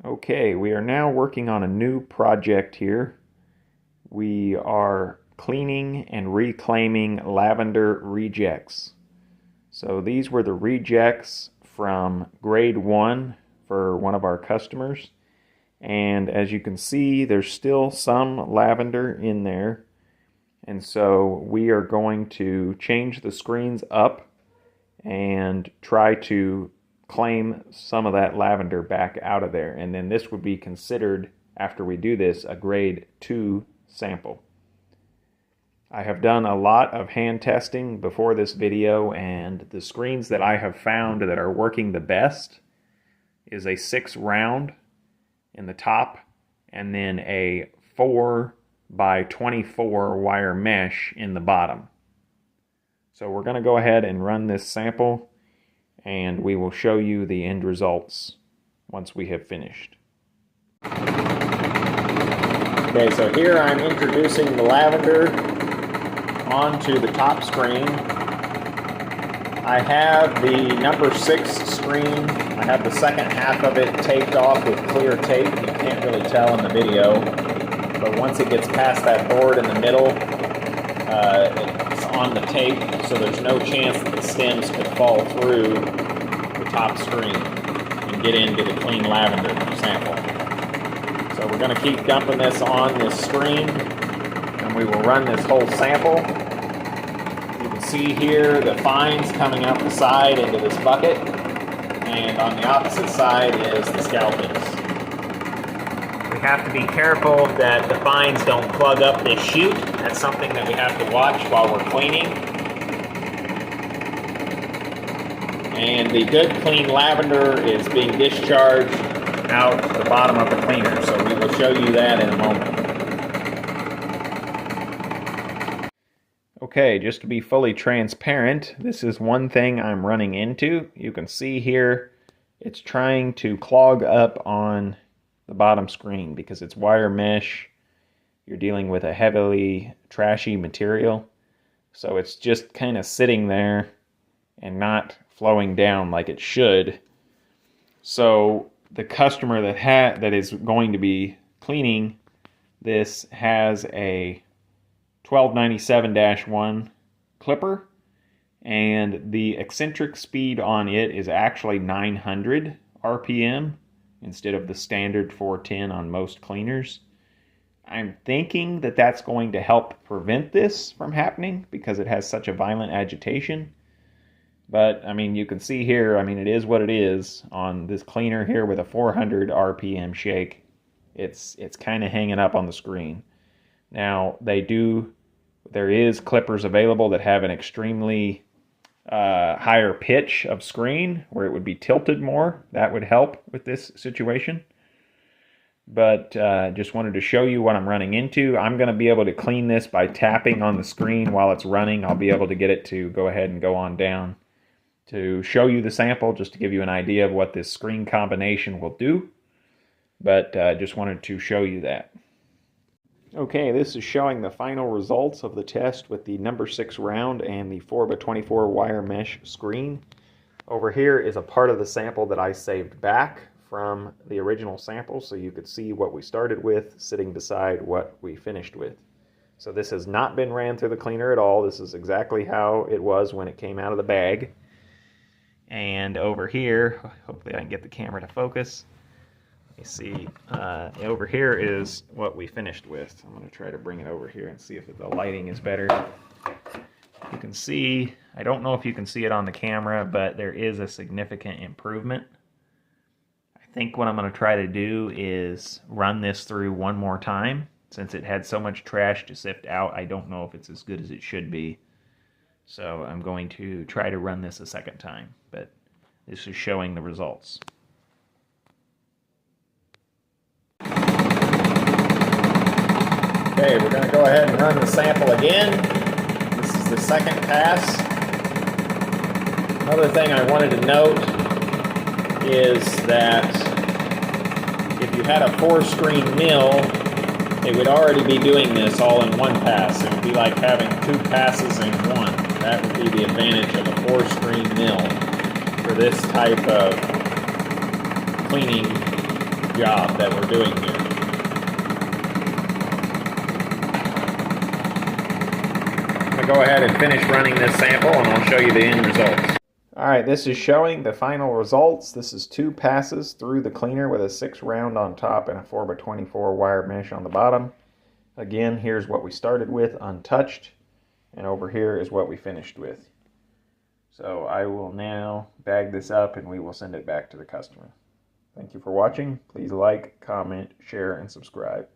Okay, we are now working on a new project here. We are cleaning and reclaiming lavender rejects. So these were the rejects from grade 1 for one of our customers. And as you can see, there's still some lavender in there. And so we are going to change the screens up and try to claim some of that lavender back out of there. And then this would be considered, after we do this, a grade 2 sample. I have done a lot of hand testing before this video, and the screens that I have found that are working the best is a 6 round in the top and then a 4 by 24 wire mesh in the bottom. So we're going to go ahead and run this sample, and we will show you the end results once we have finished. Okay, so here I'm introducing the lavender onto the top screen. I have the number 6 screen. I have the second half of it taped off with clear tape. You can't really tell in the video, but once it gets past that board in the middle, it's on the tape, so there's no chance that the stems could fall through the top screen and get into the clean lavender sample. So we're going to keep dumping this on this screen, and we will run this whole sample. You can see here the fines coming out the side into this bucket, and on the opposite side is the scalpings. We have to be careful that the fines don't plug up this chute. That's something that we have to watch while we're cleaning. And the good clean lavender is being discharged out the bottom of the cleaner, so we will show you that in a moment. Okay, just to be fully transparent, this is one thing I'm running into. You can see here it's trying to clog up on the bottom screen because it's wire mesh. You're dealing with a heavily trashy material, so it's just kind of sitting there and not flowing down like it should. So the customer that is going to be cleaning this has a 1297-1 clipper, and the eccentric speed on it is actually 900 RPM instead of the standard 410 on most cleaners. I'm thinking that that's going to help prevent this from happening because it has such a violent agitation. But, I mean, you can see here, I mean, it is what it is on this cleaner here with a 400 RPM shake. It's kind of hanging up on the screen. Now, there is clippers available that have an extremely higher pitch of screen where it would be tilted more. That would help with this situation. But just wanted to show you what I'm running into. I'm going to be able to clean this by tapping on the screen while it's running. I'll be able to get it to go ahead and go on down to show you the sample, just to give you an idea of what this screen combination will do. But just wanted to show you that. Okay, this is showing the final results of the test with the number 6 round and the 4x24 wire mesh screen. Over here is a part of the sample that I saved back from the original sample, so you could see what we started with sitting beside what we finished with. So this has not been ran through the cleaner at all. This is exactly how it was when it came out of the bag. And over here, hopefully I can get the camera to focus. You see, over here is what we finished with. I'm going to try to bring it over here and see if the lighting is better. You can see, I don't know if you can see it on the camera, but there is a significant improvement. I think what I'm going to try to do is run this through one more time. Since it had so much trash to sift out, I don't know if it's as good as it should be. So I'm going to try to run this a second time, but this is showing the results. Okay, we're going to go ahead and run the sample again. This is the second pass. Another thing I wanted to note is that if you had a 4-screen mill, it would already be doing this all in one pass. It would be like having 2 passes in one. That would be the advantage of a 4-screen mill for this type of cleaning job that we're doing here. I'm going to go ahead and finish running this sample and I'll show you the end results. Alright, this is showing the final results. This is 2 passes through the cleaner with a 6 round on top and a 4x24 wire mesh on the bottom. Again, here's what we started with untouched, and over here is what we finished with. So I will now bag this up and we will send it back to the customer. Thank you for watching. Please like, comment, share, and subscribe.